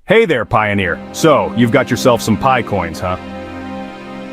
Hey there, Pioneer. So, you've got yourself some Pi coins, huh?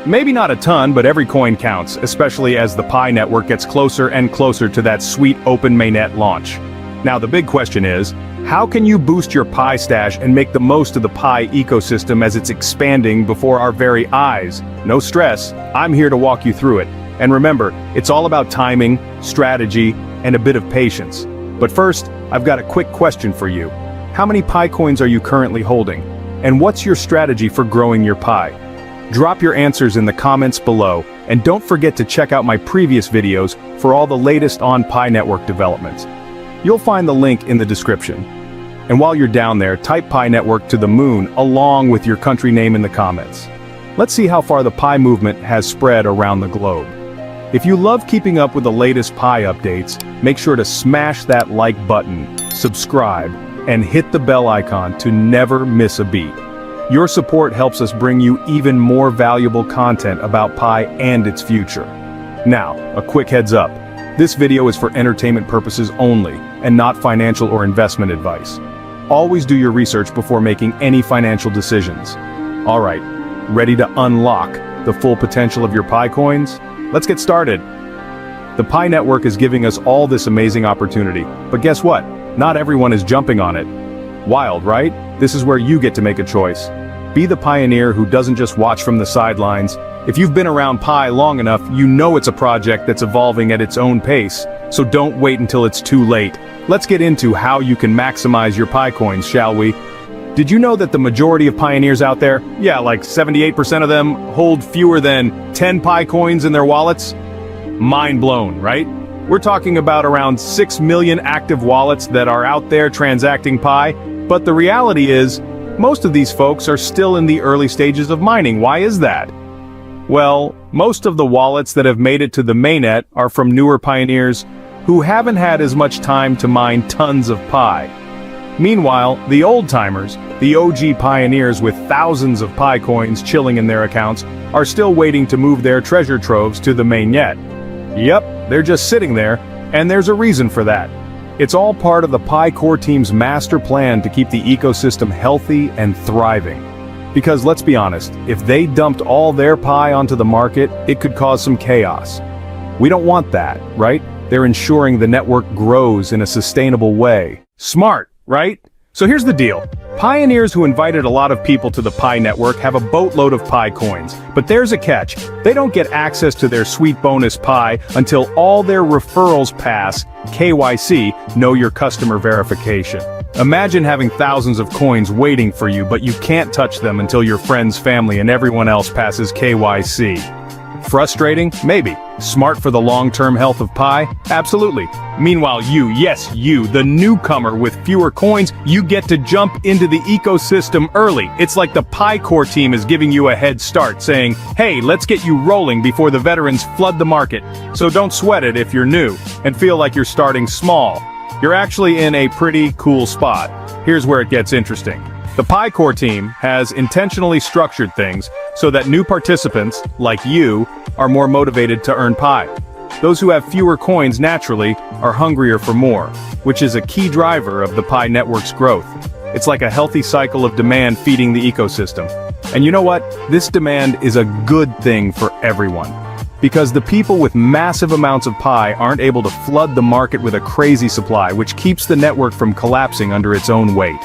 Maybe not a ton, but every coin counts, especially as the Pi network gets closer and closer to that sweet open mainnet launch. Now the big question is, how can you boost your Pi stash and make the most of the Pi ecosystem as it's expanding before our very eyes? No stress, I'm here to walk you through it. And remember, it's all about timing, strategy, and a bit of patience. But first, I've got a quick question for you. How many Pi coins are you currently holding? And what's your strategy for growing your Pi? Drop your answers in the comments below, and don't forget to check out my previous videos for all the latest on Pi network developments. You'll find the link in the description. And while you're down there, type Pi network to the moon along with your country name in the comments. Let's see how far the Pi movement has spread around the globe. If you love keeping up with the latest Pi updates, make sure to smash that like button, subscribe, and hit the bell icon to never miss a beat. Your support helps us bring you even more valuable content about Pi and its future. Now, a quick heads up. This video is for entertainment purposes only, and not financial or investment advice. Always do your research before making any financial decisions. Alright, ready to unlock the full potential of your Pi coins? Let's get started. The Pi network is giving us all this amazing opportunity, but guess what? Not everyone is jumping on it. Wild, right? This is where you get to make a choice. Be the pioneer who doesn't just watch from the sidelines. If you've been around Pi long enough, you know it's a project that's evolving at its own pace, so don't wait until it's too late. Let's get into how you can maximize your Pi coins, shall we? Did you know that the majority of pioneers out there, yeah, like 78% of them, hold fewer than 10 Pi coins in their wallets? Mind blown, right? We're talking about around 6 million active wallets that are out there transacting Pi, but the reality is, most of these folks are still in the early stages of mining. Why is that? Well, most of the wallets that have made it to the mainnet are from newer pioneers who haven't had as much time to mine tons of Pi. Meanwhile, the old-timers, the OG pioneers with thousands of Pi coins chilling in their accounts, are still waiting to move their treasure troves to the mainnet. Yep, they're just sitting there, and there's a reason for that. It's all part of the Pi core team's master plan to keep the ecosystem healthy and thriving. Because let's be honest, if they dumped all their Pi onto the market, it could cause some chaos. We don't want that, right? They're ensuring the network grows in a sustainable way. Smart, right? So here's the deal. Pioneers who invited a lot of people to the Pi network have a boatload of Pi coins. But there's a catch. They don't get access to their sweet bonus Pi until all their referrals pass KYC, Know Your Customer Verification. Imagine having thousands of coins waiting for you, but you can't touch them until your friends, family, and everyone else passes KYC. Frustrating? Maybe. Smart for the long-term health of Pi? Absolutely. Meanwhile you, yes you, the newcomer with fewer coins, you get to jump into the ecosystem early. It's like the Pi core team is giving you a head start, saying, hey, let's get you rolling before the veterans flood the market. So don't sweat it if you're new, and feel like you're starting small. You're actually in a pretty cool spot. Here's where it gets interesting. The Pi core team has intentionally structured things so that new participants, like you, are more motivated to earn Pi. Those who have fewer coins naturally are hungrier for more, which is a key driver of the Pi network's growth. It's like a healthy cycle of demand feeding the ecosystem. And you know what? This demand is a good thing for everyone. Because the people with massive amounts of Pi aren't able to flood the market with a crazy supply, which keeps the network from collapsing under its own weight.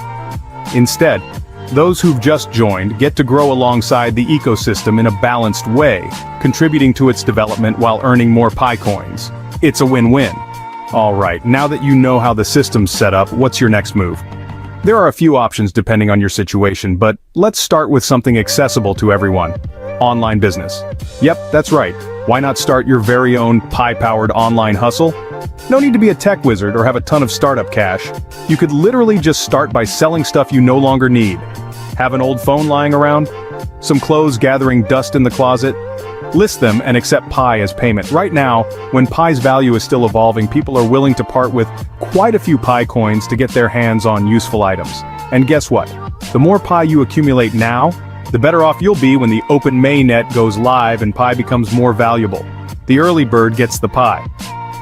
Instead, those who've just joined get to grow alongside the ecosystem in a balanced way, contributing to its development while earning more Pi coins. It's a win-win. Alright, now that you know how the system's set up, what's your next move? There are a few options depending on your situation, but let's start with something accessible to everyone. Online business. Yep, that's right. Why not start your very own Pi-powered online hustle? No need to be a tech wizard or have a ton of startup cash. You could literally just start by selling stuff you no longer need. Have an old phone lying around? Some clothes gathering dust in the closet? List them and accept Pi as payment. Right now, when Pi's value is still evolving, people are willing to part with quite a few Pi coins to get their hands on useful items. And guess what? The more Pi you accumulate now, the better off you'll be when the open mainnet goes live and Pi becomes more valuable. The early bird gets the pie.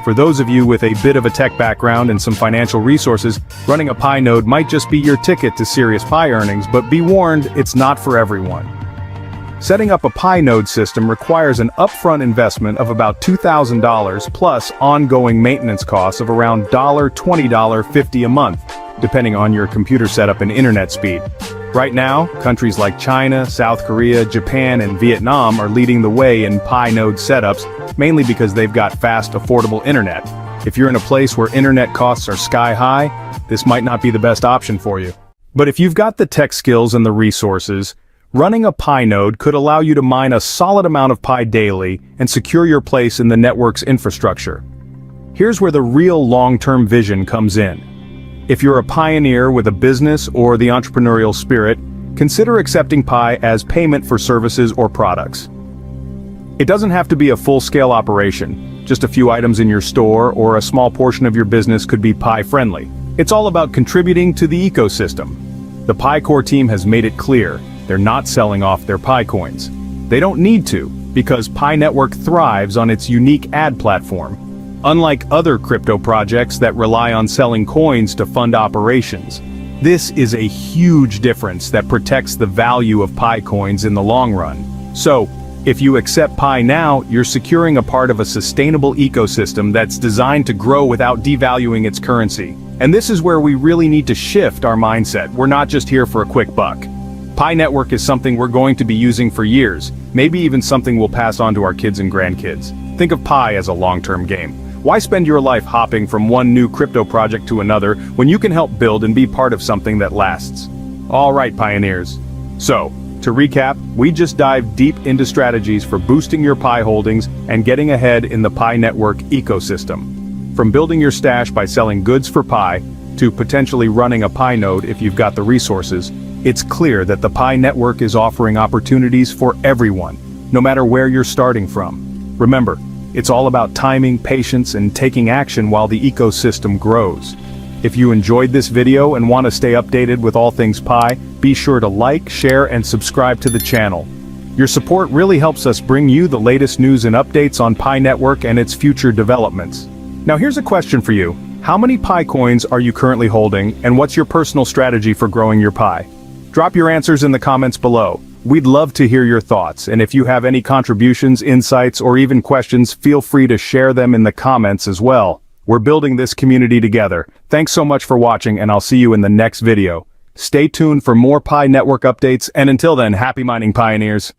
For those of you with a bit of a tech background and some financial resources, running a Pi node might just be your ticket to serious Pi earnings, but be warned, it's not for everyone. Setting up a Pi node system requires an upfront investment of about $2,000 plus ongoing maintenance costs of around $20, $50 a month, depending on your computer setup and internet speed. Right now, countries like China, South Korea, Japan, and Vietnam are leading the way in Pi node setups, mainly because they've got fast, affordable internet. If you're in a place where internet costs are sky high, this might not be the best option for you. But if you've got the tech skills and the resources, running a Pi node could allow you to mine a solid amount of Pi daily and secure your place in the network's infrastructure. Here's where the real long-term vision comes in. If you're a pioneer with a business or the entrepreneurial spirit, consider accepting Pi as payment for services or products. It doesn't have to be a full-scale operation. Just a few items in your store or a small portion of your business could be Pi-friendly. It's all about contributing to the ecosystem. The Pi Core team has made it clear they're not selling off their Pi coins. They don't need to, because Pi Network thrives on its unique ad platform. Unlike other crypto projects that rely on selling coins to fund operations, this is a huge difference that protects the value of Pi coins in the long run. So, if you accept Pi now, you're securing a part of a sustainable ecosystem that's designed to grow without devaluing its currency. And this is where we really need to shift our mindset. We're not just here for a quick buck. Pi Network is something we're going to be using for years, maybe even something we'll pass on to our kids and grandkids. Think of Pi as a long-term game. Why spend your life hopping from one new crypto project to another when you can help build and be part of something that lasts? All right, pioneers. So, to recap, we just dived deep into strategies for boosting your Pi holdings and getting ahead in the Pi Network ecosystem. From building your stash by selling goods for Pi, to potentially running a Pi node if you've got the resources, it's clear that the Pi Network is offering opportunities for everyone, no matter where you're starting from. Remember, it's all about timing, patience, and taking action while the ecosystem grows. If you enjoyed this video and want to stay updated with all things Pi, be sure to like, share, and subscribe to the channel. Your support really helps us bring you the latest news and updates on Pi Network and its future developments. Now here's a question for you. How many Pi coins are you currently holding, and what's your personal strategy for growing your Pi? Drop your answers in the comments below. We'd love to hear your thoughts, and if you have any contributions, insights, or even questions, feel free to share them in the comments as well. We're building this community together. Thanks so much for watching, and I'll see you in the next video. Stay tuned for more Pi Network updates, and until then, happy mining, pioneers!